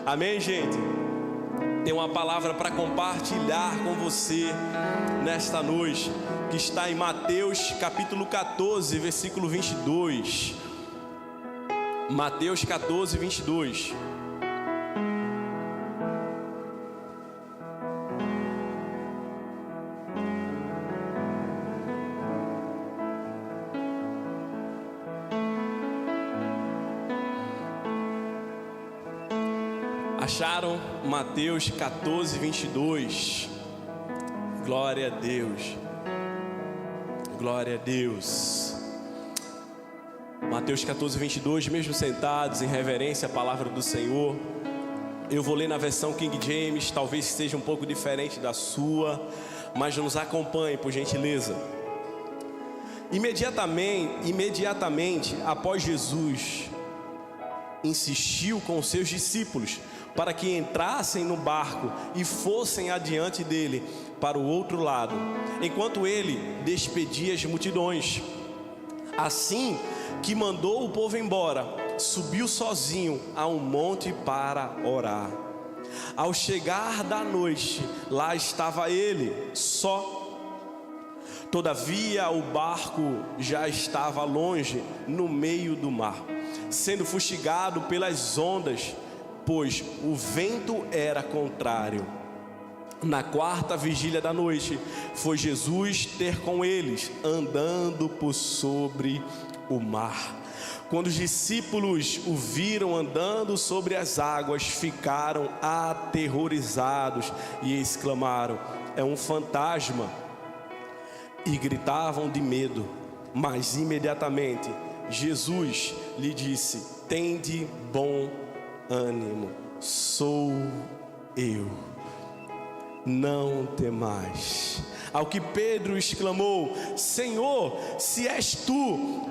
Amém, gente? Tem uma palavra para compartilhar com você nesta noite, que está em Mateus capítulo 14, versículo 22. Mateus 14, 22. Acharam? Mateus 14, 22. Glória a Deus. Glória a Deus. Mateus 14, 22. Mesmo sentados em reverência à palavra do Senhor, eu vou ler na versão King James. Talvez seja um pouco diferente da sua, mas nos acompanhe, por gentileza. Imediatamente após Jesus insistiu com os seus discípulos para que entrassem no barco e fossem adiante dele para o outro lado, enquanto ele despedia as multidões. Assim que mandou o povo embora, subiu sozinho a um monte para orar. Ao chegar da noite, lá estava ele, só. Todavia o barco já estava longe, no meio do mar, sendo fustigado pelas ondas, pois o vento era contrário. Na quarta vigília da noite, foi Jesus ter com eles, andando por sobre o mar. Quando os discípulos o viram andando sobre as águas, ficaram aterrorizados e exclamaram: é um fantasma! E gritavam de medo. Mas imediatamente Jesus lhe disse: tende bom ânimo, sou eu, não temais. Ao que Pedro exclamou: Senhor, se és tu,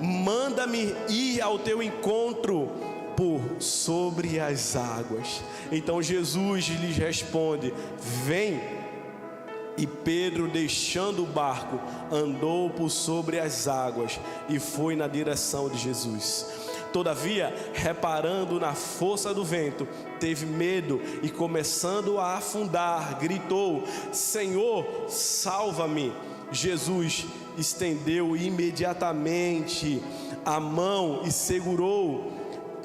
manda-me ir ao teu encontro por sobre as águas. Então Jesus lhes responde: vem. E Pedro, deixando o barco, andou por sobre as águas e foi na direção de Jesus. Todavia, reparando na força do vento, teve medo e, começando a afundar, gritou: Senhor, salva-me. Jesus estendeu imediatamente a mão e segurou,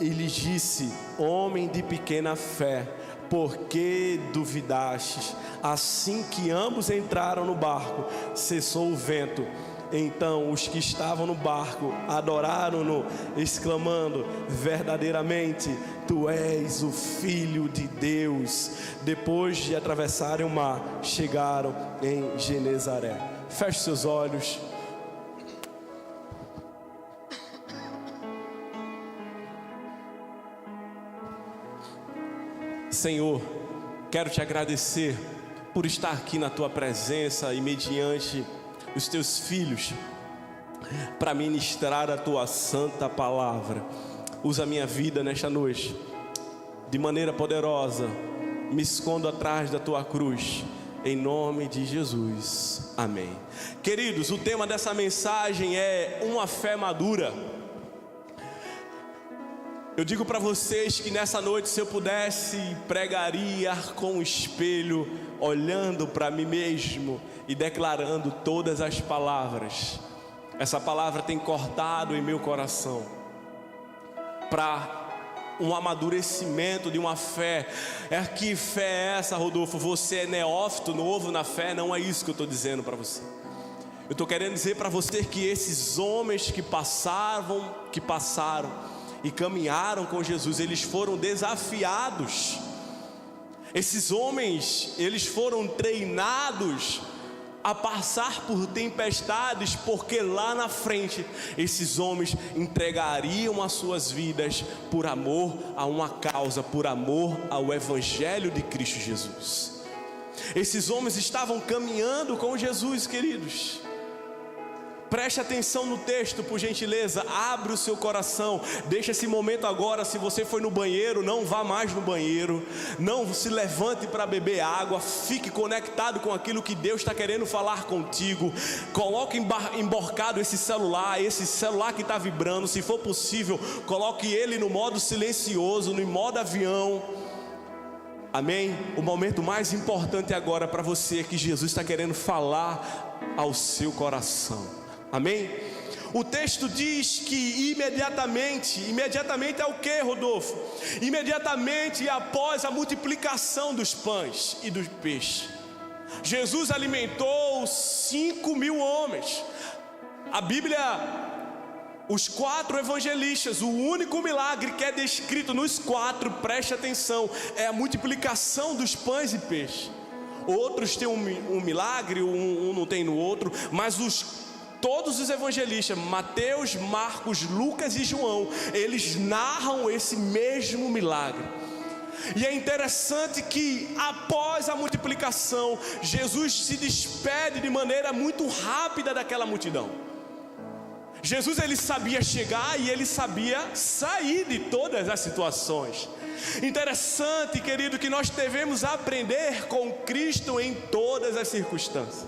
e lhe disse: homem de pequena fé, por que duvidastes? Assim que ambos entraram no barco, cessou o vento. Então os que estavam no barco adoraram-no, exclamando: verdadeiramente tu és o Filho de Deus. Depois de atravessarem o mar, chegaram em Genezaré. Feche seus olhos. Senhor, quero te agradecer por estar aqui na tua presença e mediante os teus filhos para ministrar a tua santa palavra. Usa a minha vida nesta noite de maneira poderosa. Me escondo atrás da tua cruz, em nome de Jesus, amém. Queridos, o tema dessa mensagem é uma fé madura. Eu digo para vocês que nessa noite, se eu pudesse, pregaria com o espelho, olhando para mim mesmo e declarando todas as palavras. Essa palavra tem cortado em meu coração para um amadurecimento de uma fé. Que fé é essa, Rodolfo? Você é neófito, novo na fé? Não é isso que eu estou dizendo para você. Eu estou querendo dizer para você que esses homens que passaram e caminharam com Jesus, eles foram desafiados. Esses homens, eles foram treinados a passar por tempestades, porque lá na frente esses homens entregariam as suas vidas por amor a uma causa, por amor ao Evangelho de Cristo Jesus. Esses homens estavam caminhando com Jesus, queridos. Preste atenção no texto, por gentileza. Abre o seu coração. Deixa esse momento agora. Se você foi no banheiro, não vá mais no banheiro. Não se levante para beber água. Fique conectado com aquilo que Deus está querendo falar contigo. Coloque emborcado esse celular que está vibrando. Se for possível, coloque ele no modo silencioso, no modo avião. Amém? O momento mais importante agora para você é que Jesus está querendo falar ao seu coração. Amém? O texto diz que imediatamente é o que, Rodolfo? Imediatamente após a multiplicação dos pães e dos peixes, Jesus alimentou 5.000 homens. A Bíblia, os 4 evangelistas, o único milagre que é descrito nos 4, preste atenção, é a multiplicação dos pães e peixes. Outros têm um milagre, um não tem no outro, mas todos os evangelistas, Mateus, Marcos, Lucas e João, eles narram esse mesmo milagre. E é interessante que após a multiplicação, Jesus se despede de maneira muito rápida daquela multidão. Jesus, ele sabia chegar e ele sabia sair de todas as situações. Interessante, querido, que nós devemos aprender com Cristo em todas as circunstâncias.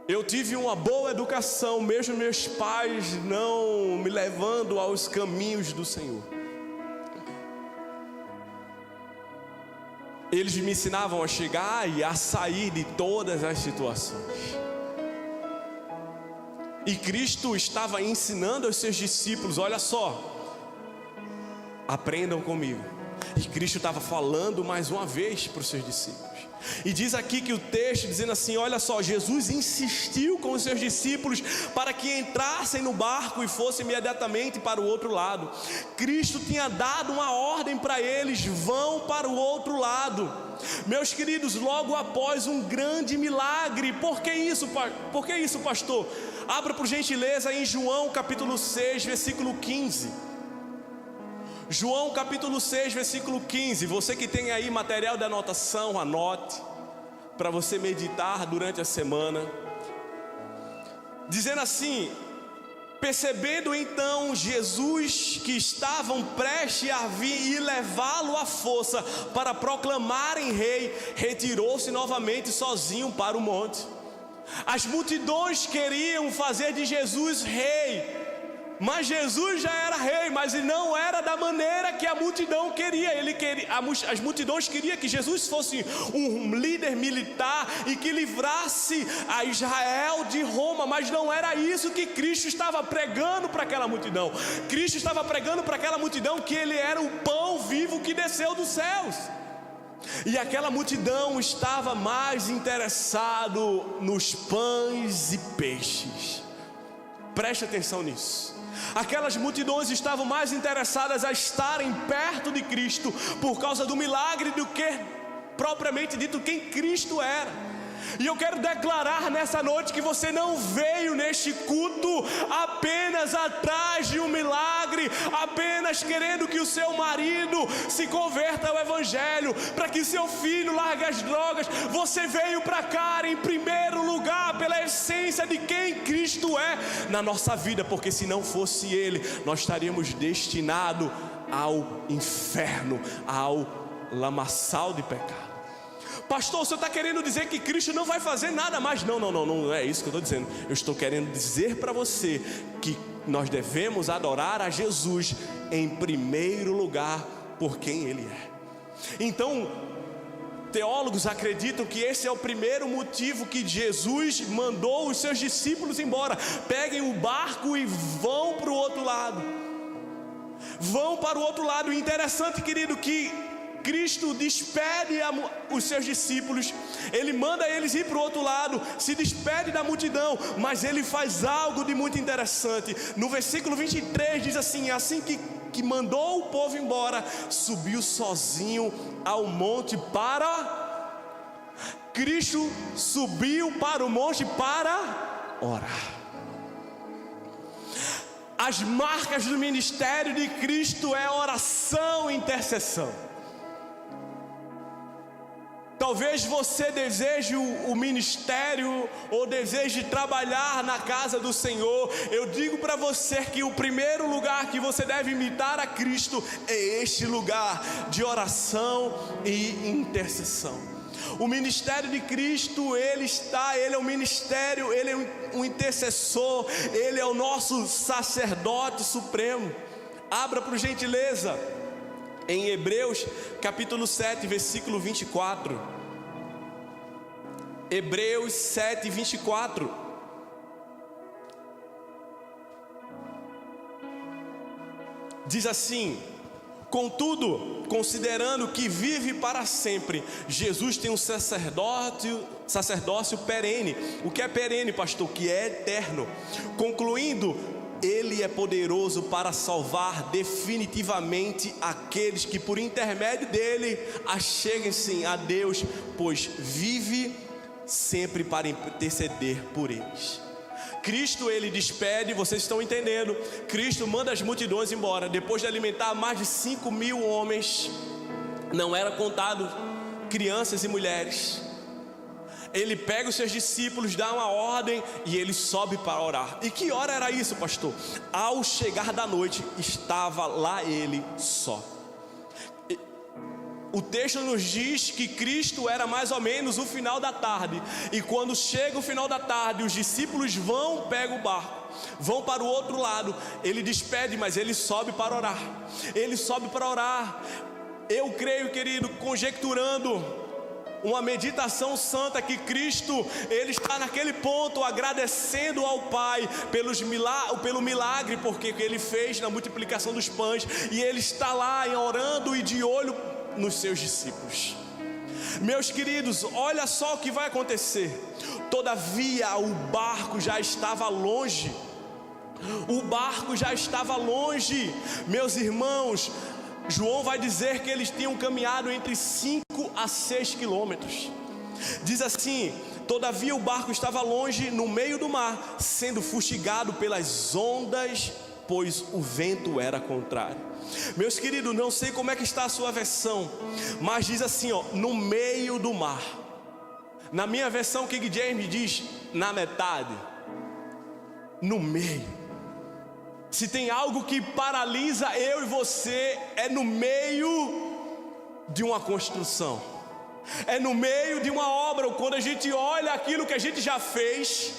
Eu tive uma boa educação, mesmo meus pais não me levando aos caminhos do Senhor. Eles me ensinavam a chegar e a sair de todas as situações. E Cristo estava ensinando aos seus discípulos: olha só, aprendam comigo. E Cristo estava falando mais uma vez para os seus discípulos. E diz aqui que o texto dizendo assim: olha só, Jesus insistiu com os seus discípulos para que entrassem no barco e fossem imediatamente para o outro lado. Cristo tinha dado uma ordem para eles: vão para o outro lado. Meus queridos, logo após um grande milagre. Por que isso, pastor? Abra por gentileza em João capítulo 6, versículo 15. João capítulo 6, versículo 15. Você que tem aí material de anotação, anote, para você meditar durante a semana. Dizendo assim: percebendo então Jesus que estavam prestes a vir e levá-lo à força para proclamarem rei, retirou-se novamente sozinho para o monte. As multidões queriam fazer de Jesus rei, mas Jesus já era rei, mas não era da maneira que a multidão queria. As multidões queriam que Jesus fosse um líder militar e que livrasse a Israel de Roma, mas não era isso que Cristo estava pregando para aquela multidão. Cristo estava pregando para aquela multidão que Ele era o pão vivo que desceu dos céus. E aquela multidão estava mais interessado nos pães e peixes. Preste atenção nisso. Aquelas multidões estavam mais interessadas a estarem perto de Cristo por causa do milagre do que propriamente dito quem Cristo era. E eu quero declarar nessa noite que você não veio neste culto apenas atrás de um milagre, apenas querendo que o seu marido se converta ao Evangelho, para que seu filho largue as drogas. Você veio para cá em primeiro lugar pela essência de quem Cristo é na nossa vida, porque se não fosse Ele, nós estaríamos destinados ao inferno, ao lamaçal de pecado. Pastor, o senhor está querendo dizer que Cristo não vai fazer nada mais? Não é isso que eu estou dizendo. Eu estou querendo dizer para você que nós devemos adorar a Jesus em primeiro lugar por quem Ele é. Então, teólogos acreditam que esse é o primeiro motivo que Jesus mandou os seus discípulos embora. Peguem o barco e vão para o outro lado. Vão para o outro lado. E interessante, querido, que Cristo despede os seus discípulos, Ele manda eles ir para o outro lado, se despede da multidão, mas Ele faz algo de muito interessante. No versículo 23 diz assim: assim que mandou o povo embora, subiu sozinho ao monte para... Cristo subiu para o monte para orar. As marcas do ministério de Cristo é oração e intercessão. Talvez você deseje o ministério ou deseje trabalhar na casa do Senhor. Eu digo para você que o primeiro lugar que você deve imitar a Cristo é este lugar de oração e intercessão. O ministério de Cristo, Ele é o ministério, Ele é um intercessor, Ele é o nosso sacerdote supremo. Abra por gentileza Em Hebreus capítulo 7, versículo 24. Hebreus 7, 24. Diz assim: contudo, considerando que vive para sempre, Jesus tem um sacerdócio perene. O que é perene, pastor? Que é eterno. Concluindo, Ele é poderoso para salvar definitivamente aqueles que por intermédio dele acheguem-se a Deus, pois vive sempre para interceder por eles. Cristo, ele despede, vocês estão entendendo, Cristo manda as multidões embora, depois de alimentar mais de 5.000 homens, não era contado crianças e mulheres. Ele pega os seus discípulos, dá uma ordem e ele sobe para orar. E que hora era isso, pastor? Ao chegar da noite, estava lá ele só. O texto nos diz que Cristo era mais ou menos o final da tarde. E quando chega o final da tarde, os discípulos pegam o barco, vão para o outro lado. Ele despede, mas ele sobe para orar. Ele sobe para orar. Eu creio, querido, conjecturando uma meditação santa, que Cristo, ele está naquele ponto agradecendo ao Pai pelo milagre, porque ele fez na multiplicação dos pães, e ele está lá orando e de olho nos seus discípulos. Meus queridos, olha só o que vai acontecer. Todavia o barco já estava longe. O barco já estava longe, meus irmãos. João vai dizer que eles tinham caminhado entre 5 a 6 quilômetros. Diz assim: todavia o barco estava longe no meio do mar, sendo fustigado pelas ondas, pois o vento era contrário. Meus queridos, não sei como é que está a sua versão, mas diz assim, no meio do mar. Na minha versão, King James diz na metade, no meio. Se tem algo que paralisa eu e você, é no meio de uma construção, é no meio de uma obra, quando a gente olha aquilo que a gente já fez,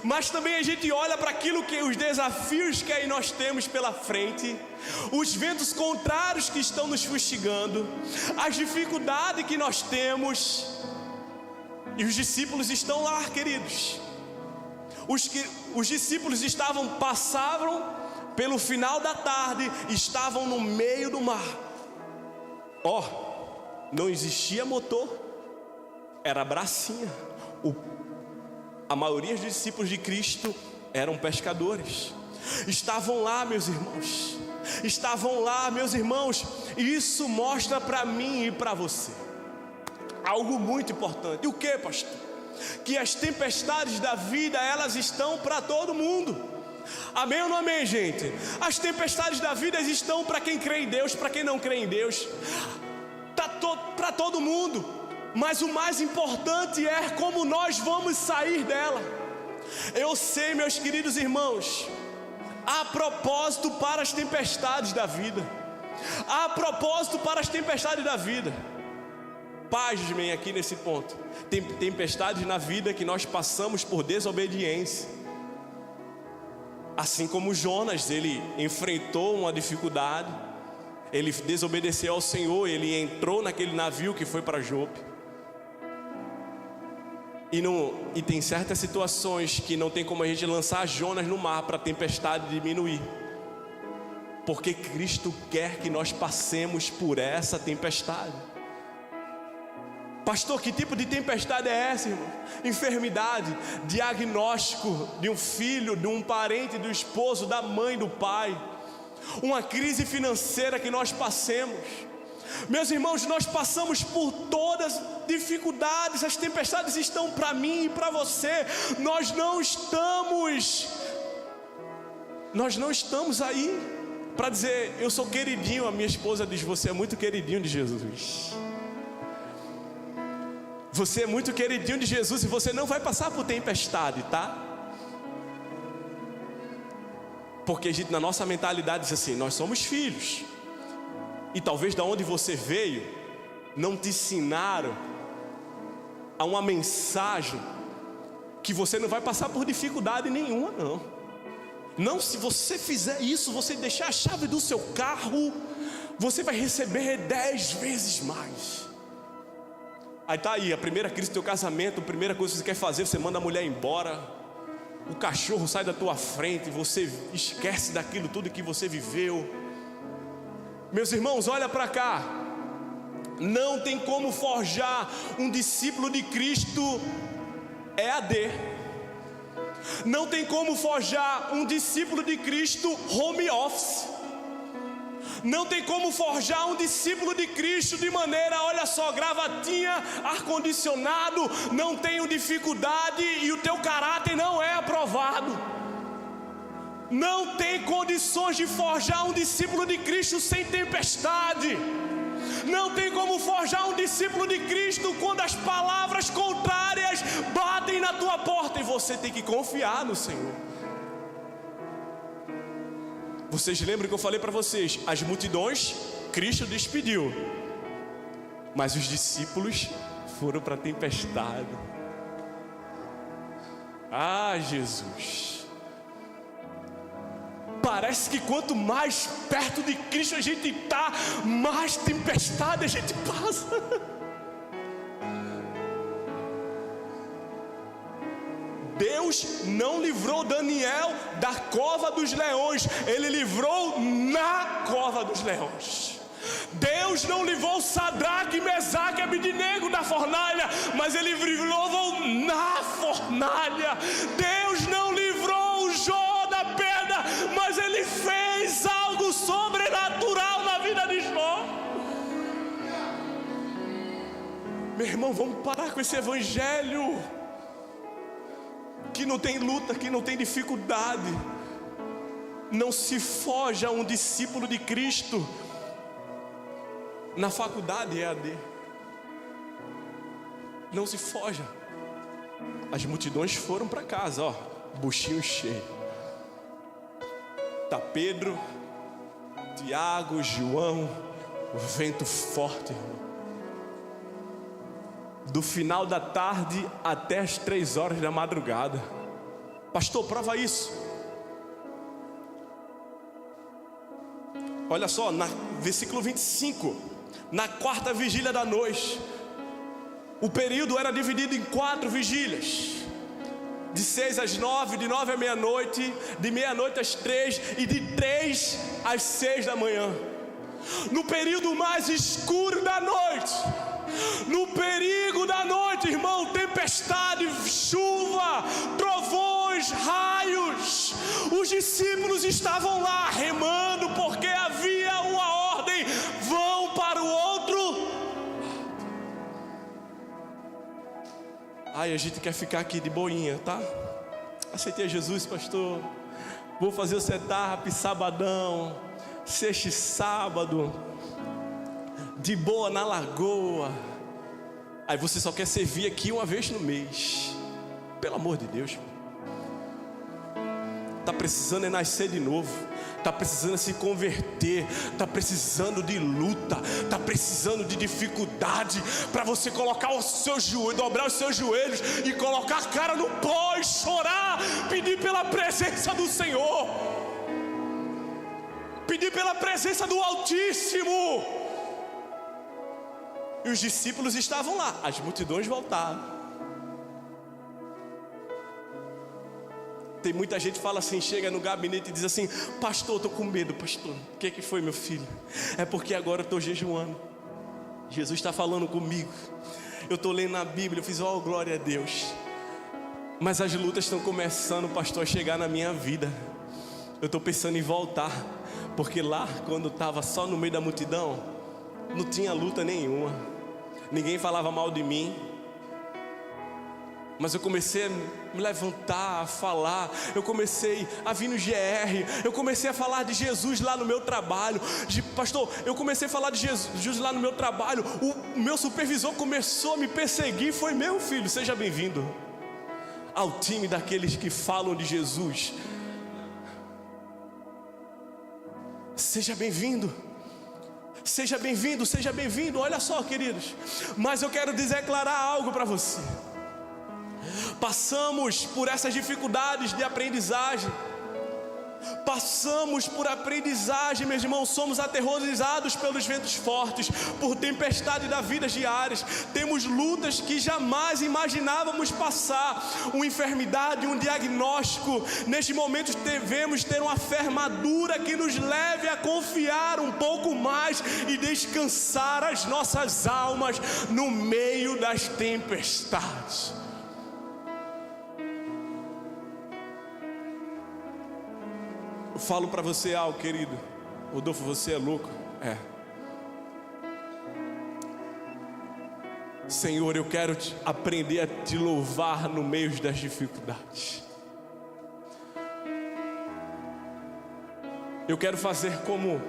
mas também a gente olha para aquilo que os desafios que aí nós temos pela frente, os ventos contrários que estão nos fustigando, as dificuldades que nós temos, e os discípulos estão lá, queridos. Os discípulos passavam pelo final da tarde, estavam no meio do mar. Não existia motor, era bracinha. A maioria dos discípulos de Cristo eram pescadores. Estavam lá, meus irmãos. Estavam lá, meus irmãos. E isso mostra para mim e para você algo muito importante. E o que, pastor? Que as tempestades da vida, elas estão para todo mundo. Amém ou não amém, gente? As tempestades da vida estão para quem crê em Deus, para quem não crê em Deus. Para todo mundo. Mas o mais importante é como nós vamos sair dela. Eu sei, meus queridos irmãos, há propósito para as tempestades da vida. Há propósito para as tempestades da vida. Pasmem aqui nesse ponto. Tem tempestades na vida que nós passamos por desobediência. Assim como Jonas, ele enfrentou uma dificuldade, ele desobedeceu ao Senhor, ele entrou naquele navio que foi para Jope. E tem certas situações que não tem como a gente lançar Jonas no mar para a tempestade diminuir, porque Cristo quer que nós passemos por essa tempestade. Pastor, que tipo de tempestade é essa, irmão? Enfermidade, diagnóstico de um filho, de um parente, do esposo, da mãe, do pai, uma crise financeira que nós passemos. Meus irmãos, nós passamos por todas as dificuldades, as tempestades estão para mim e para você. Nós não estamos aí para dizer, eu sou queridinho. A minha esposa diz, você é muito queridinho de Jesus. Você é muito queridinho de Jesus e você não vai passar por tempestade, tá? Porque a gente, na nossa mentalidade, diz assim, nós somos filhos. E talvez da onde você veio, não te ensinaram a uma mensagem que você não vai passar por dificuldade nenhuma, não. Não, se você fizer isso, você deixar a chave do seu carro, você vai receber 10 vezes mais. Aí tá aí, a primeira crise do teu casamento, a primeira coisa que você quer fazer, você manda a mulher embora, o cachorro sai da tua frente, você esquece daquilo tudo que você viveu. Meus irmãos, olha para cá. Não tem como forjar um discípulo de Cristo EAD. Não tem como forjar um discípulo de Cristo home office. Não tem como forjar um discípulo de Cristo de maneira, olha só, gravatinha, ar-condicionado, não tenho dificuldade e o teu caráter não é aprovado. Não tem condições de forjar um discípulo de Cristo sem tempestade. Não tem como forjar um discípulo de Cristo quando as palavras contrárias batem na tua porta, e você tem que confiar no Senhor. Vocês lembram que eu falei para vocês, as multidões Cristo despediu, mas os discípulos foram para a tempestade. Ah, Jesus, parece que quanto mais perto de Cristo a gente está, mais tempestade a gente passa. Deus não livrou Daniel da cova dos leões, Ele livrou na cova dos leões. Deus não livrou Sadraque, Mesaque e Abednego da fornalha, mas Ele livrou na fornalha. Deus não livrou Jó da perda, mas Ele fez algo sobrenatural na vida de Jó. Meu irmão, vamos parar com esse evangelho que não tem luta, que não tem dificuldade. Não se forja um discípulo de Cristo na faculdade EAD. Não se forja. As multidões foram para casa, ó, buchinho cheio. Tá Pedro, Tiago, João, o vento forte, irmão. Do final da tarde até as 3 horas da madrugada. Pastor, prova isso. Olha só, versículo 25. Na 4ª vigília da noite, o período era dividido em 4 vigílias. De 6 às 9, de 9 à meia-noite, de meia-noite às 3 e de 3 às 6 da manhã. No período mais escuro da noite, no perigo da noite, irmão, tempestade, chuva, trovões, raios, os discípulos estavam lá remando, porque havia uma ordem: vão para o outro. Ai, a gente quer ficar aqui de boinha, tá? Aceitei Jesus, pastor, vou fazer o setup sabadão, sexta e sábado, de boa na lagoa. Aí você só quer servir aqui uma vez no mês. Pelo amor de Deus, está precisando é nascer de novo, está precisando se converter, está precisando de luta, está precisando de dificuldade, para você colocar o seu joelho, dobrar os seus joelhos e colocar a cara no pó e chorar, pedir pela presença do Senhor, pedir pela presença do Altíssimo. E os discípulos estavam lá, as multidões voltaram. Tem muita gente que fala assim, chega no gabinete e diz assim: pastor, estou com medo. Pastor, o que foi, meu filho? É porque agora eu estou jejuando, Jesus está falando comigo, eu estou lendo na Bíblia, eu fiz, oh, glória a Deus. Mas as lutas estão começando, pastor, a chegar na minha vida. Eu estou pensando em voltar, porque lá, quando estava só no meio da multidão, não tinha luta nenhuma, ninguém falava mal de mim. Mas eu comecei a me levantar, a falar. Eu comecei a vir no GR. Eu comecei a falar de Jesus lá no meu trabalho. Pastor, eu comecei a falar de Jesus lá no meu trabalho. O meu supervisor começou a me perseguir. Foi: meu filho, seja bem-vindo ao time daqueles que falam de Jesus. Seja bem-vindo. Seja bem-vindo, seja bem-vindo. Olha só, queridos, mas eu quero declarar algo para você. Passamos por essas dificuldades de aprendizagem, Passamos por aprendizagem, meus irmãos, somos aterrorizados pelos ventos fortes, por tempestades da vida diárias, temos lutas que jamais imaginávamos passar, uma enfermidade, um diagnóstico. Neste momento devemos ter uma fé madura que nos leve a confiar um pouco mais e descansar as nossas almas no meio das tempestades. Eu falo para você algo, querido. Rodolfo, você é louco? É. Senhor, eu quero aprender a te louvar no meio das dificuldades. Eu quero fazer como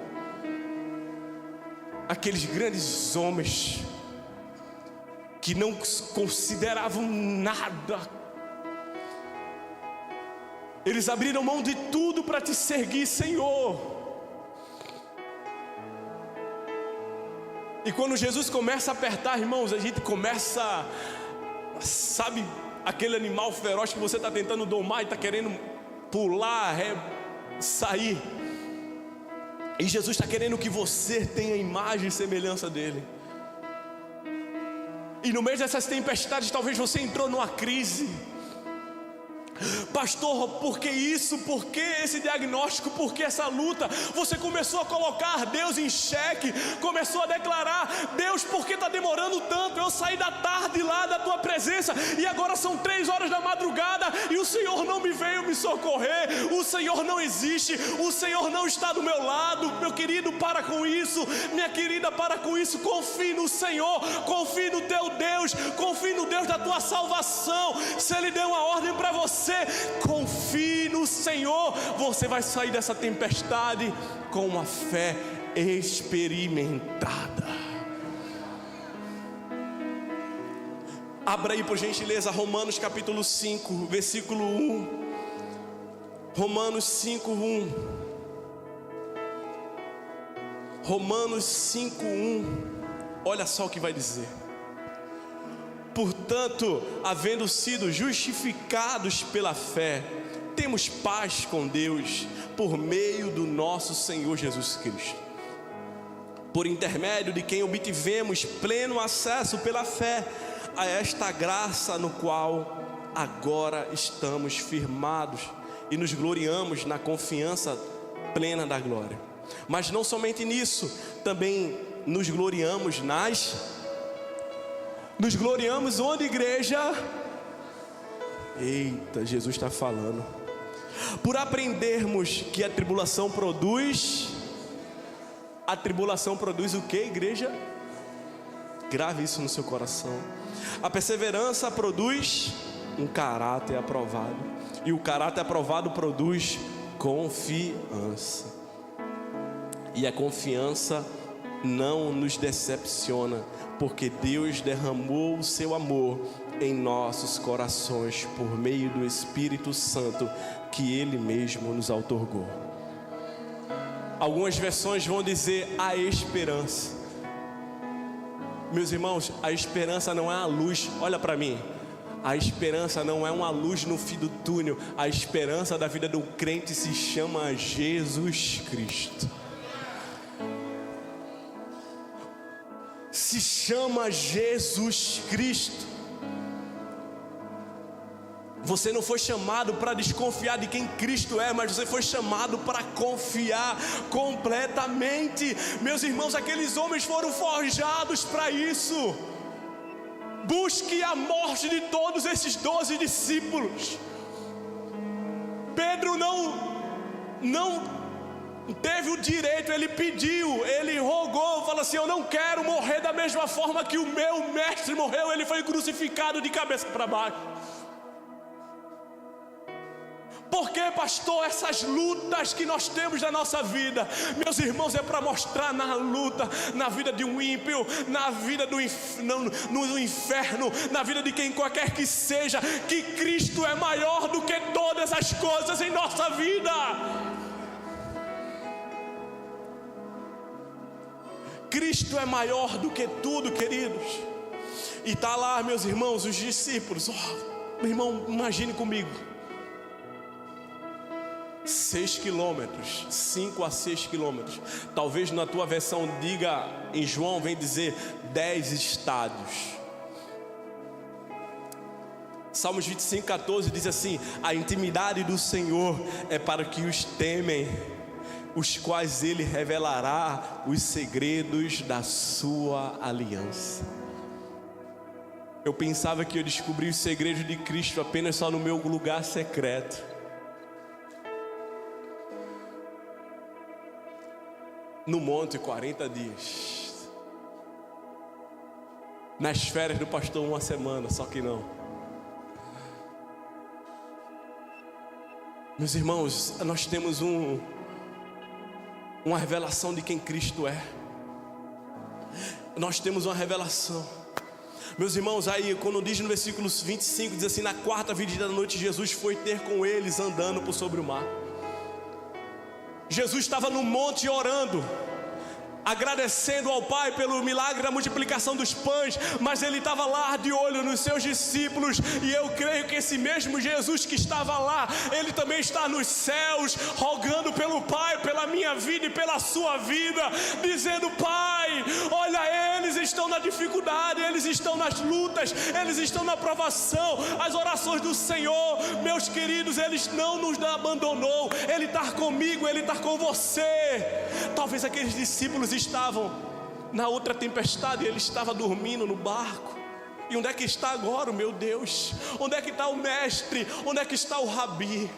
aqueles grandes homens que não consideravam nada. Eles abriram mão de tudo para te seguir, Senhor. E quando Jesus começa a apertar, irmãos, a gente começa, sabe, aquele animal feroz que você está tentando domar e está querendo pular, sair. E Jesus está querendo que você tenha imagem e semelhança dele. E no meio dessas tempestades, talvez você entrou numa crise. Pastor, por que isso? Por que esse diagnóstico? Por que essa luta? Você começou a colocar Deus em xeque, começou a declarar: Deus, por que está demorando tanto? Eu saí da tarde lá da tua presença e agora são 3 horas da madrugada e o Senhor não me veio me socorrer. O Senhor não existe, o Senhor não está do meu lado. Meu querido, para com isso. Minha querida, para com isso. Confie no Senhor, confie no teu Deus, confie no Deus da tua salvação. Se Ele deu uma ordem para você, confie no Senhor. Você vai sair dessa tempestade com uma fé experimentada. Abra aí por gentileza Romanos capítulo 5, versículo 1. Romanos 5, 1. Romanos 5, 1. Olha só o que vai dizer: portanto, havendo sido justificados pela fé, temos paz com Deus por meio do nosso Senhor Jesus Cristo, por intermédio de quem obtivemos pleno acesso pela fé a esta graça no qual agora estamos firmados e nos gloriamos na confiança plena da glória. Mas não somente nisso, também nos gloriamos onde, igreja? Eita, Jesus está falando. Por aprendermos que a tribulação produz o que, igreja? Grave isso no seu coração. A perseverança produz um caráter aprovado, e o caráter aprovado produz confiança, e a confiança não nos decepciona, porque Deus derramou o seu amor em nossos corações por meio do Espírito Santo que Ele mesmo nos outorgou. Algumas versões vão dizer a esperança. Meus irmãos, a esperança não é a luz. Olha para mim. A esperança não é uma luz no fim do túnel. A esperança da vida do crente se chama Jesus Cristo. Se chama Jesus Cristo. Você não foi chamado para desconfiar de quem Cristo é, mas você foi chamado para confiar completamente. Meus irmãos, aqueles homens foram forjados para isso. Busque a morte de todos esses 12 discípulos. Pedro não teve o direito, ele pediu, ele rogou, falou assim: eu não quero morrer da mesma forma que o meu mestre morreu. Ele foi crucificado de cabeça para baixo. Por que, pastor, essas lutas que nós temos na nossa vida? Meus irmãos, é para mostrar na luta, na vida de um ímpio, na vida no inferno, na vida de quem qualquer que seja, que Cristo é maior do que todas as coisas em nossa vida. Cristo é maior do que tudo, queridos. E está lá, meus irmãos, os discípulos. Meu irmão, imagine comigo. 6 quilômetros, 5 a 6 quilômetros. Talvez na tua versão diga, em João vem dizer 10 estádios. Salmos 25:14 diz assim: a intimidade do Senhor é para que os temem, os quais Ele revelará os segredos da sua aliança. Eu pensava que eu descobri os segredos de Cristo apenas só no meu lugar secreto. No monte 40 dias. Nas férias do pastor 1 semana, só que não. Meus irmãos, nós temos uma revelação de quem Cristo é. Nós temos uma revelação. Meus irmãos, aí quando diz no versículo 25, diz assim: na quarta vigília da noite Jesus foi ter com eles andando por sobre o mar. Jesus estava no monte orando, agradecendo ao Pai pelo milagre da multiplicação dos pães, mas Ele estava lá de olho nos seus discípulos, e eu creio que esse mesmo Jesus que estava lá, Ele também está nos céus, rogando pelo Pai, pela minha vida e pela sua vida, dizendo: Pai, olha, eles estão na dificuldade, eles estão nas lutas, eles estão na provação. As orações do Senhor, meus queridos, Ele não nos abandonou, Ele está comigo, Ele está com você. Talvez aqueles discípulos estavam na outra tempestade, ele estava dormindo no barco. E onde é que está agora o meu Deus? Onde é que está o mestre? Onde é que está o rabi?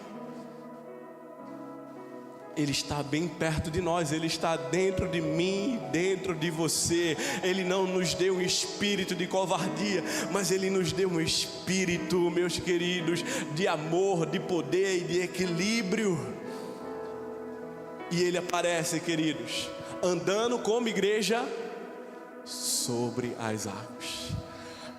Ele está bem perto de nós, Ele está dentro de mim, dentro de você. Ele não nos deu um espírito de covardia, mas Ele nos deu um espírito, meus queridos, de amor, de poder e de equilíbrio. E Ele aparece, queridos, andando como igreja sobre as águas,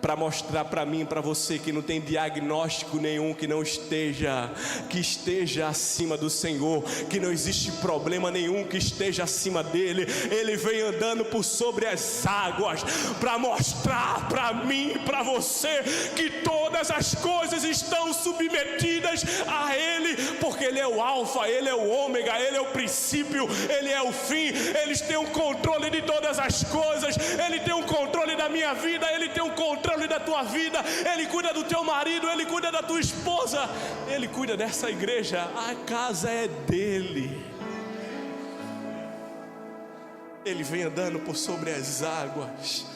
para mostrar para mim e para você que não tem diagnóstico nenhum que esteja acima do Senhor, que não existe problema nenhum que esteja acima dele. Ele vem andando por sobre as águas para mostrar para mim e para você que todas as coisas estão submetidas a Ele, porque Ele é o alfa, Ele é o ômega, Ele é o princípio, Ele é o fim. Ele tem um controle de todas as coisas, Ele tem um controle da minha vida, Ele tem um controle da tua vida, Ele cuida do teu marido, Ele cuida da tua esposa, Ele cuida dessa igreja. A casa é dele. Ele vem andando por sobre as águas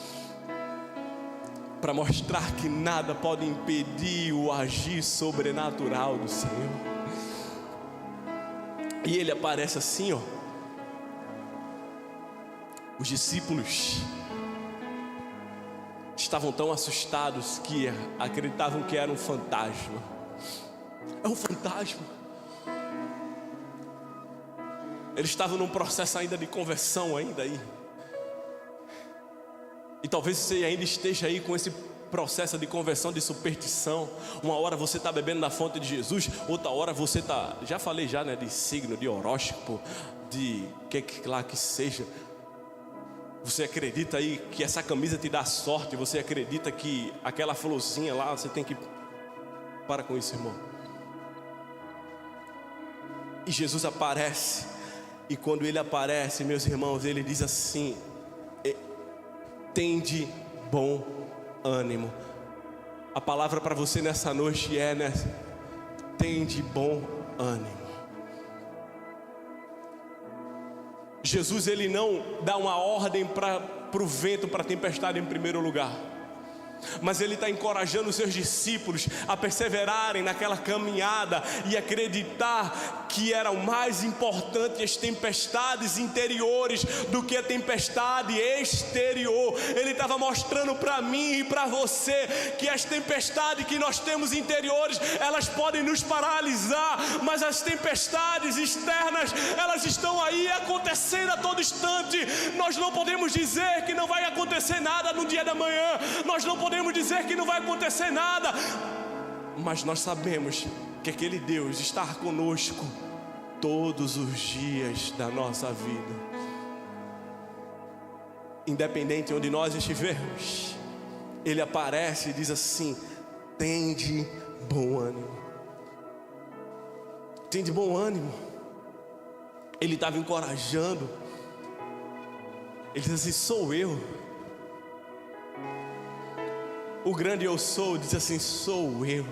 para mostrar que nada pode impedir o agir sobrenatural do Senhor. E Ele aparece assim, ó. Os discípulos estavam tão assustados que acreditavam que era um fantasma. É um fantasma. Eles estavam num processo ainda de conversão ainda aí. E talvez você ainda esteja aí com esse processo de conversão, de superstição. Uma hora você está bebendo da fonte de Jesus, outra hora você está, já falei já, né, de signo, de horóscopo, de que lá que seja. Você acredita aí que essa camisa te dá sorte, você acredita que aquela florzinha lá, você tem que... Para com isso, irmão. E Jesus aparece, e quando Ele aparece, meus irmãos, Ele diz assim: tende bom ânimo. A palavra para você nessa noite é, né? Tende bom ânimo. Jesus, Ele não dá uma ordem para o vento, para a tempestade em primeiro lugar, mas Ele está encorajando os seus discípulos a perseverarem naquela caminhada e acreditar que era o mais importante as tempestades interiores do que a tempestade exterior. Ele estava mostrando para mim e para você que as tempestades que nós temos interiores, elas podem nos paralisar, mas as tempestades externas, elas estão aí acontecendo a todo instante. Nós não podemos dizer que não vai acontecer nada no dia da manhã, nós não podemos dizer que não vai acontecer nada, mas nós sabemos que aquele Deus está conosco todos os dias da nossa vida, independente onde nós estivermos. Ele aparece e diz assim: tende bom ânimo. Tende bom ânimo. Ele estava encorajando. Ele diz assim: sou eu. O grande eu sou diz assim: sou eu.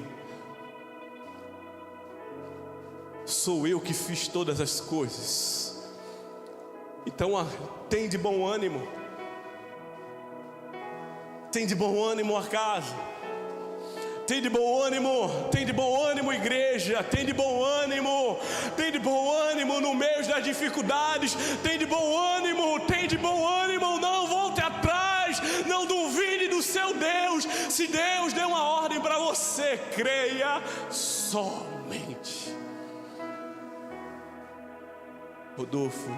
Sou eu que fiz todas as coisas. Então tem de bom ânimo. Tem de bom ânimo a casa. Tem de bom ânimo igreja. Tem de bom ânimo no meio das dificuldades. Tem de bom ânimo, não volte atrás, não duvide do seu Deus. Se Deus deu uma ordem para você, creia somente. Rodolfo,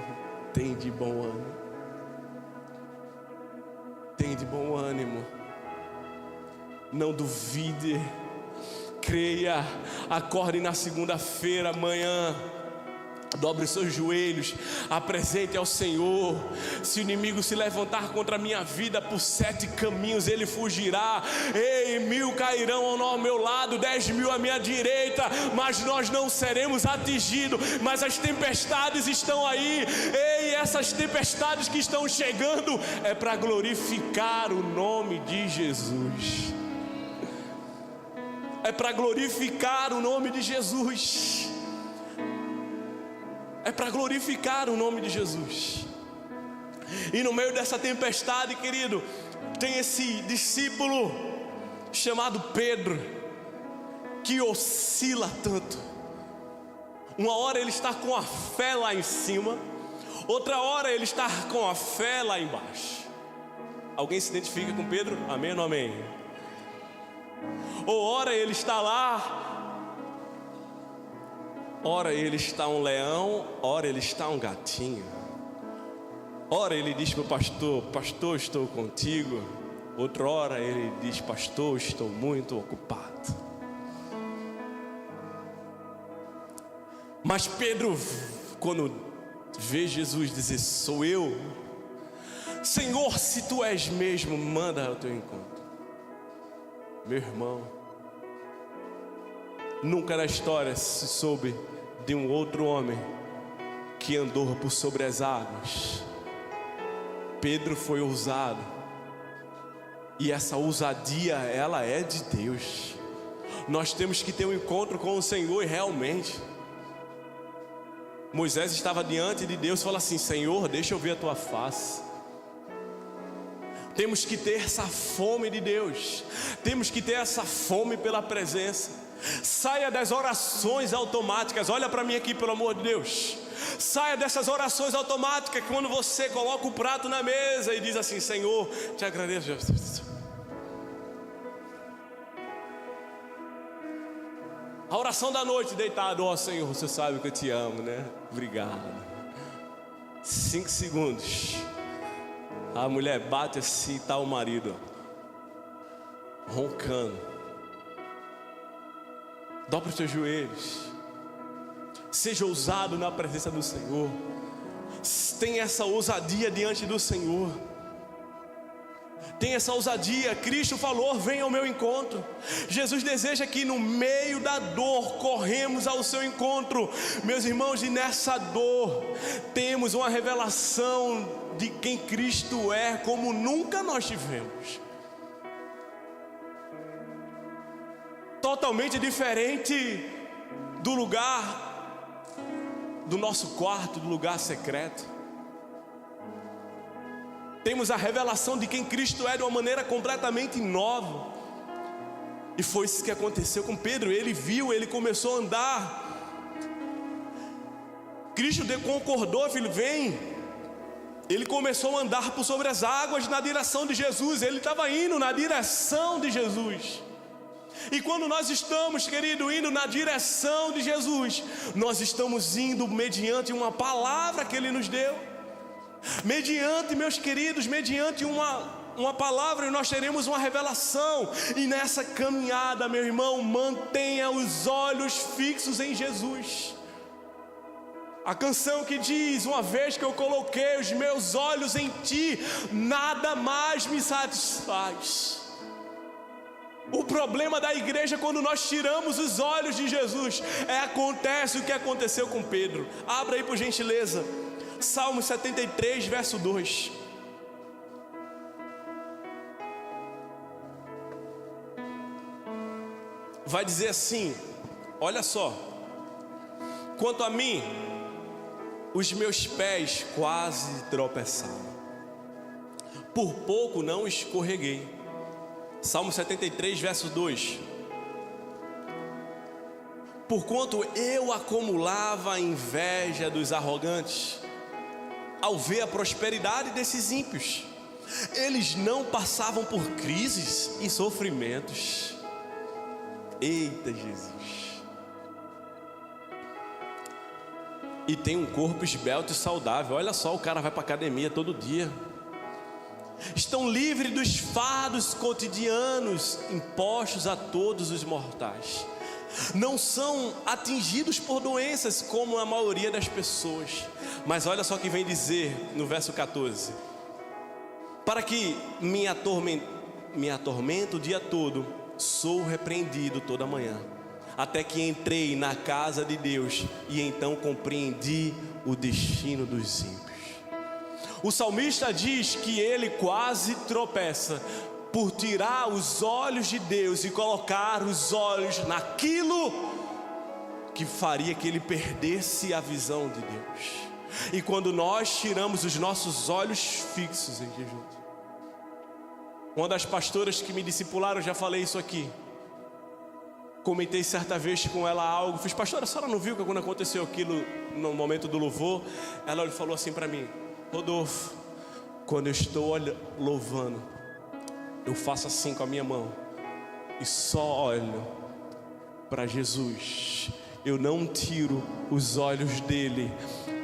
tem de bom ânimo. Tem de bom ânimo. Não duvide, creia, acorde na segunda-feira, amanhã, dobre os seus joelhos, apresente ao Senhor. Se o inimigo se levantar contra a minha vida, por 7 caminhos ele fugirá. 1000 cairão ao meu lado, 10.000 à minha direita, mas nós não seremos atingidos. Mas as tempestades estão aí. Essas tempestades que estão chegando é para glorificar o nome de Jesus. É para glorificar o nome de Jesus. É para glorificar o nome de Jesus. E no meio dessa tempestade, querido, tem esse discípulo chamado Pedro, que oscila tanto. Uma hora ele está com a fé lá em cima, outra hora ele está com a fé lá embaixo. Alguém se identifica com Pedro? Amém ou não amém? Ou ora ele está lá, ora ele está um leão, ora ele está um gatinho. Ora ele diz para o pastor: pastor, estou contigo. Outra hora ele diz: pastor, estou muito ocupado. Mas Pedro, quando vê Jesus dizer: sou eu, Senhor, se tu és mesmo, manda ao teu encontro. Meu irmão, nunca na história se soube de um outro homem que andou por sobre as águas. Pedro foi ousado, e essa ousadia, ela é de Deus. Nós temos que ter um encontro com o Senhor. E realmente Moisés estava diante de Deus e falou assim: Senhor, deixa eu ver a tua face. Temos que ter essa fome de Deus. Temos que ter essa fome pela presença. Saia das orações automáticas. Olha para mim aqui, pelo amor de Deus. Saia dessas orações automáticas, quando você coloca o prato na mesa e diz assim: Senhor, te agradeço. A oração da noite, deitado: ó Senhor, você sabe que eu te amo, né? Obrigado. 5 segundos. A mulher bate assim, está o marido roncando. Dobra os teus joelhos. Seja ousado na presença do Senhor. Tenha essa ousadia diante do Senhor. Tenha essa ousadia. Cristo falou: venha ao meu encontro. Jesus deseja que no meio da dor corremos ao seu encontro. Meus irmãos, e nessa dor temos uma revelação de quem Cristo é como nunca nós tivemos. Totalmente diferente do lugar, do nosso quarto, do lugar secreto. Temos a revelação de quem Cristo é de uma maneira completamente nova. E foi isso que aconteceu com Pedro. Ele viu, ele começou a andar. Cristo concordou: filho, vem. Ele começou a andar por sobre as águas na direção de Jesus. Ele estava indo na direção de Jesus. E quando nós estamos, querido, indo na direção de Jesus, nós estamos indo mediante uma palavra que Ele nos deu. Mediante, meus queridos, mediante uma palavra, nós teremos uma revelação. E nessa caminhada, meu irmão, mantenha os olhos fixos em Jesus. A canção que diz: uma vez que eu coloquei os meus olhos em ti, nada mais me satisfaz. O problema da igreja, quando nós tiramos os olhos de Jesus, acontece o que aconteceu com Pedro. Abra aí por gentileza, Salmo 73, verso 2. Vai dizer assim, olha só: quanto a mim, os meus pés quase tropeçaram, por pouco não escorreguei. Salmo 73, verso 2. Porquanto eu acumulava a inveja dos arrogantes, ao ver a prosperidade desses ímpios. Eles não passavam por crises e sofrimentos. Eita Jesus! E tem um corpo esbelto e saudável. Olha só, o cara vai para a academia todo dia. Estão livres dos fardos cotidianos impostos a todos os mortais. Não são atingidos por doenças como a maioria das pessoas. Mas olha só o que vem dizer no verso 14: para que me atormento o dia todo, sou repreendido toda manhã, até que entrei na casa de Deus e então compreendi o destino dos ímpios. O salmista diz que ele quase tropeça por tirar os olhos de Deus e colocar os olhos naquilo que faria que ele perdesse a visão de Deus. E quando nós tiramos os nossos olhos fixos em Jesus, uma das pastoras que me discipularam, já falei isso aqui, comentei certa vez com ela algo, fiz: pastora, a senhora não viu que quando aconteceu aquilo no momento do louvor? Ela falou assim para mim: Rodolfo, quando eu estou louvando, eu faço assim com a minha mão e só olho para Jesus. Eu não tiro os olhos dele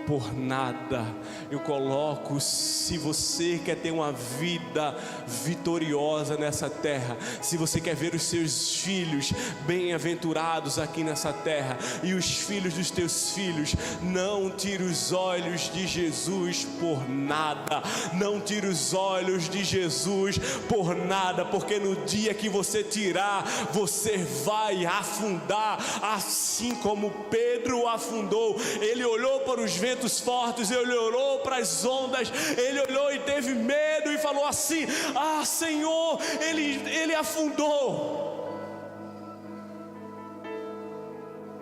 por nada. Eu coloco, se você quer ter uma vida vitoriosa nessa terra, se você quer ver os seus filhos bem-aventurados aqui nessa terra, e os filhos dos teus filhos, não tire os olhos de Jesus por nada. Não tire os olhos de Jesus por nada, porque no dia que você tirar, você vai afundar, assim como Pedro afundou. Ele olhou para os ventos fortes, ele olhou para as ondas, ele olhou e teve medo e falou assim: ah, Senhor, ele afundou.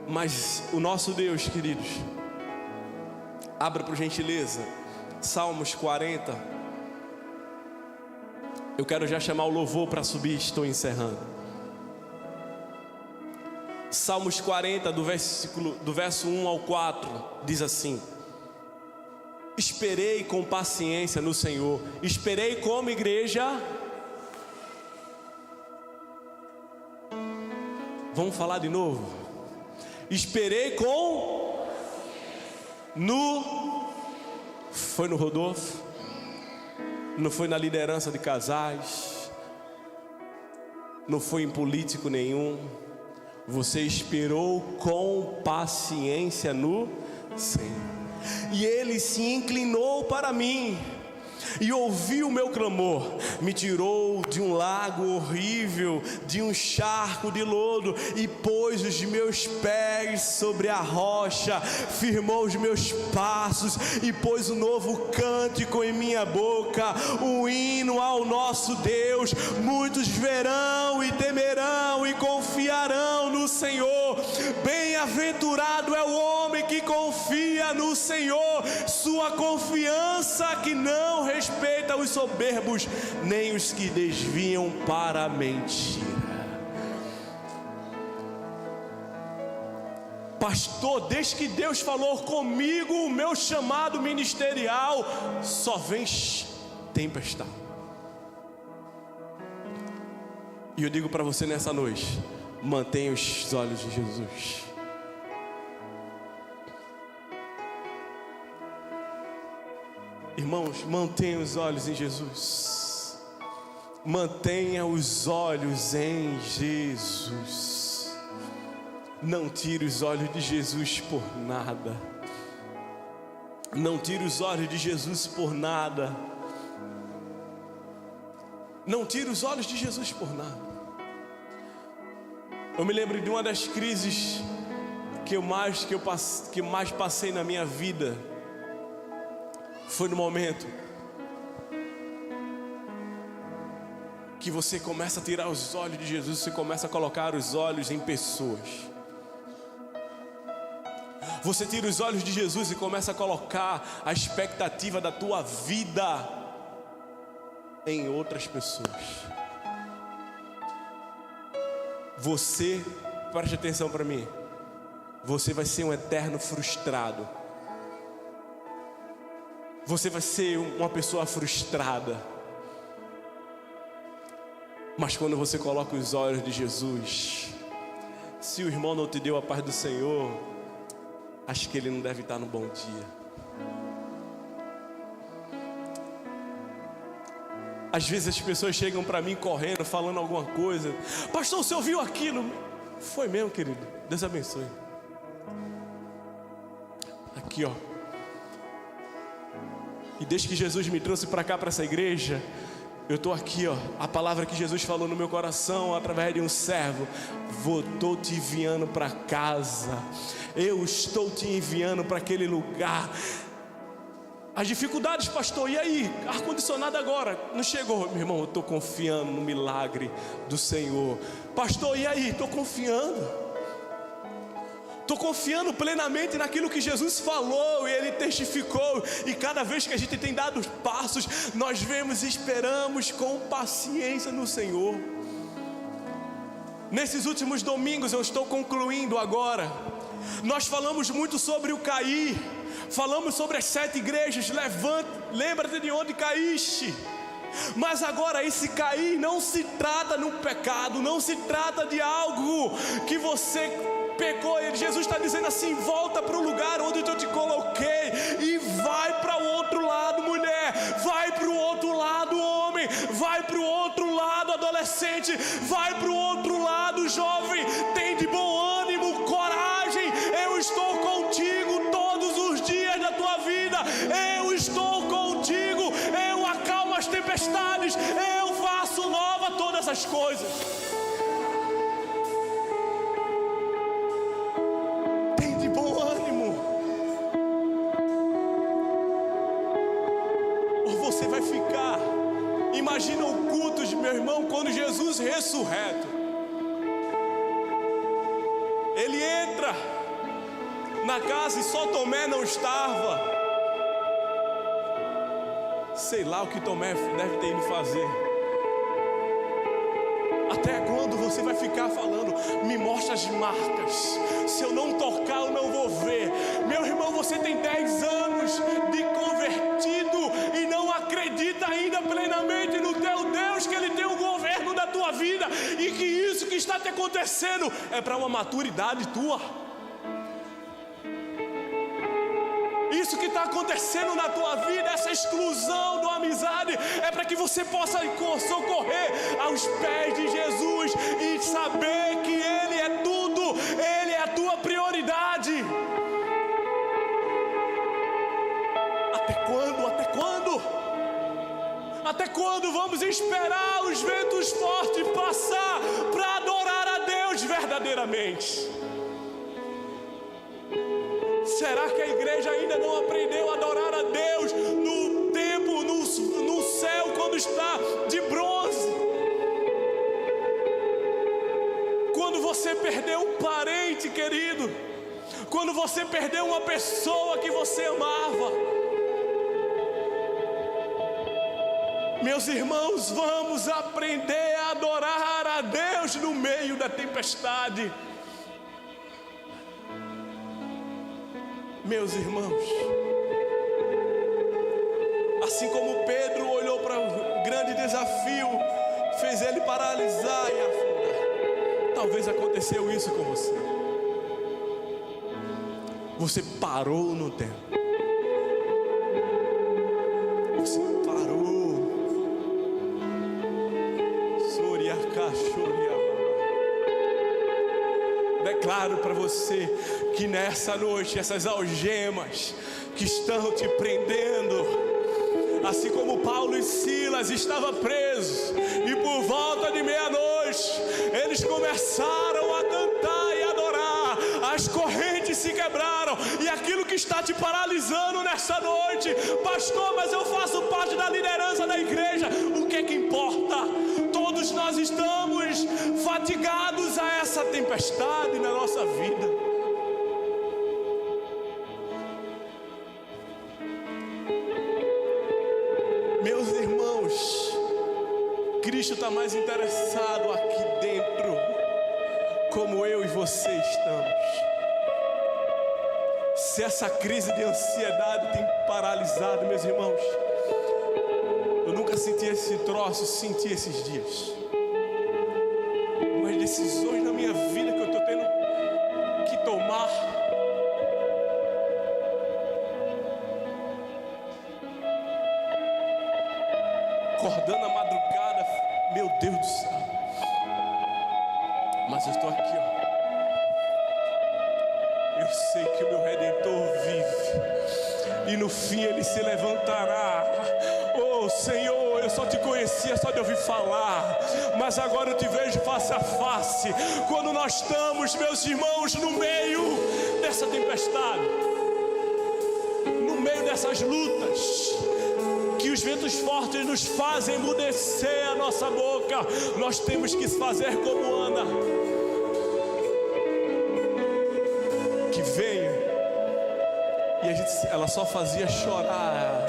Mas o nosso Deus, queridos, abra por gentileza Salmos 40. Eu quero já chamar o louvor para subir, estou encerrando. Salmos 40, do verso 1 ao 4, diz assim: esperei com paciência no Senhor. Esperei como igreja. Vamos falar de novo. Esperei com foi no Rodolfo, não foi na liderança de casais, não foi em político nenhum. Você esperou com paciência no Senhor. E ele se inclinou para mim e ouviu o meu clamor, me tirou de um lago horrível, de um charco de lodo, e pôs os meus pés sobre a rocha, firmou os meus passos, e pôs um novo cântico em minha boca, um hino ao nosso Deus. Muitos verão e temerão e confiarão no Senhor. Bem-aventurado é o homem que confia no Senhor, sua confiança que não respeita os soberbos, nem os que desviam para a mentira. Pastor, desde que Deus falou comigo, o meu chamado ministerial só vem tempestade. E eu digo para você nessa noite: mantenha os olhos de Jesus. Irmãos, mantenha os olhos em Jesus. Mantenha os olhos em Jesus. Não tire os olhos de Jesus por nada. Não tire os olhos de Jesus por nada. Não tire os olhos de Jesus por nada. Eu me lembro de uma das crises que mais passei na minha vida. Foi no momento que você começa a tirar os olhos de Jesus, você começa a colocar os olhos em pessoas. Você tira os olhos de Jesus e começa a colocar a expectativa da tua vida em outras pessoas. Você, preste atenção para mim, você vai ser um eterno frustrado. Você vai ser uma pessoa frustrada. Mas quando você coloca os olhos de Jesus, se o irmão não te deu a paz do Senhor, acho que ele não deve estar no bom dia. Às vezes as pessoas chegam para mim correndo, falando alguma coisa. Pastor, você ouviu aquilo? Foi mesmo, querido. Deus abençoe. Aqui, ó. E desde que Jesus me trouxe para cá, para essa igreja, eu estou aqui, ó. A palavra que Jesus falou no meu coração através de um servo: estou te enviando para casa. Eu estou te enviando para aquele lugar. As dificuldades, pastor, e aí? Ar-condicionado agora não chegou. Meu irmão, eu estou confiando no milagre do Senhor. Pastor, e aí? Estou confiando. Estou confiando plenamente naquilo que Jesus falou e Ele testificou. E cada vez que a gente tem dado passos, nós vemos e esperamos com paciência no Senhor. Nesses últimos domingos, eu estou concluindo agora. Nós falamos muito sobre o cair. Falamos sobre as 7 igrejas. Lembra-te de onde caíste. Mas agora esse cair não se trata num pecado, não se trata de algo que você pecou. Jesus está dizendo assim: volta para o lugar onde eu te coloquei e vai para o outro lado, mulher. Vai para o outro lado, homem. Vai para o outro lado, adolescente. Vai para o outro lado, jovem. Tem de bom ânimo, coragem. Eu estou contigo todos os dias da tua vida. Eu estou contigo. Eu acalmo as tempestades. Eu faço nova todas as coisas. Tem de bom ânimo. Ou você vai ficar. Imagina o culto de meu irmão quando Jesus ressurreto. Ele entra na casa e só Tomé não estava. Sei lá o que Tomé deve ter ido fazer. Até quando você vai ficar falando: me mostra as marcas, se eu não tocar eu não vou ver. Meu irmão, você tem 10 anos de convertido e não acredita ainda plenamente no teu Deus, que Ele tem o governo da tua vida, e que isso que está te acontecendo é para uma maturidade tua. Isso que está acontecendo na tua vida, essa exclusão da amizade, é para que você possa socorrer aos pés de Jesus e saber que Ele é tudo, Ele é a tua prioridade. Até quando? Até quando? Até quando vamos esperar os ventos fortes passar para adorar a Deus verdadeiramente? Será que a igreja ainda não aprendeu a adorar a Deus no tempo, no céu, quando está de bronze? Quando você perdeu um parente querido, quando você perdeu uma pessoa que você amava. Meus irmãos, vamos aprender a adorar a Deus no meio da tempestade. Meus irmãos, assim como Pedro olhou para o grande desafio, fez ele paralisar e afundar, talvez aconteceu isso com você. Você parou no tempo. Você parou. Declaro para você que nessa noite essas algemas que estão te prendendo, assim como Paulo e Silas estavam presos e por volta de meia-noite eles começaram a cantar paralisando nessa noite. Pastor, mas eu faço parte da liderança da igreja. O que é que importa? Todos nós estamos fatigados a essa tempestade na nossa vida. Meus irmãos, Cristo está mais interessado aqui dentro, como eu e você estamos. Se essa crise de ansiedade tem paralisado, meus irmãos, eu nunca senti esse troço, senti esses dias. Umas decisões na minha vida que eu estou tendo que tomar. Acordando a madrugada, meu Deus do céu. Mas eu estou aqui, ó. Eu sei que o meu Redentor vive, e no fim ele se levantará. Oh Senhor, eu só te conhecia só de ouvir falar, mas agora eu te vejo face a face. Quando nós estamos, meus irmãos, no meio dessa tempestade, no meio dessas lutas, que os ventos fortes nos fazem emudecer a nossa boca, nós temos que fazer como Ana, que veio e ela só fazia chorar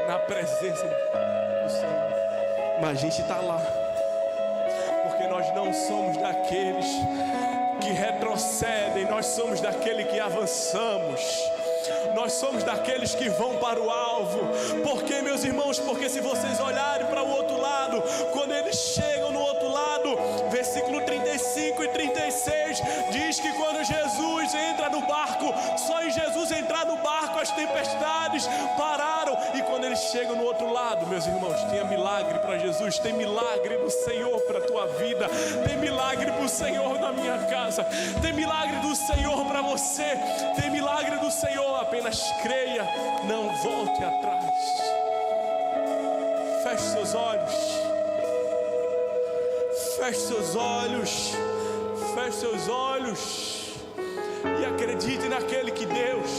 na presença do Senhor. Mas a gente está lá, porque nós não somos daqueles que retrocedem, nós somos daqueles que avançamos. Nós somos daqueles que vão para o alvo. Por quê, meus irmãos? Porque se vocês olharem para o outro lado, quando eles chegam no outro lado, versículo 35 e 36 diz que quando Jesus entra no barco, só em Jesus entrar no barco as tempestades pararam. E quando eles chegam no outro lado, meus irmãos, tem milagre para Jesus, tem milagre do Senhor para a tua vida, tem milagre para o Senhor na minha casa, tem milagre do Senhor para você, tem milagre do Senhor. Apenas creia, não volte atrás. Feche seus olhos. Feche seus olhos. Feche seus olhos. E acredite naquele que Deus,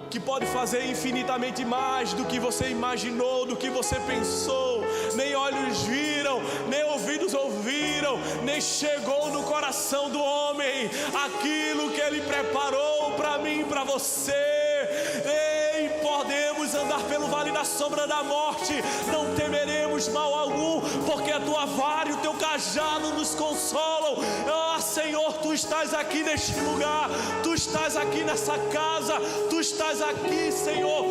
que pode fazer infinitamente mais do que você imaginou, do que você pensou. Nem olhos viram, nem ouvidos ouviram, nem chegou no coração do homem aquilo que Ele preparou para mim e para você. Ei, podemos andar pelo vale da sombra da morte, não temeremos mal algum, porque a tua vara e o teu cajado nos consolam. Ah, Senhor, tu estás aqui neste lugar, tu estás aqui nessa casa, tu estás aqui, Senhor,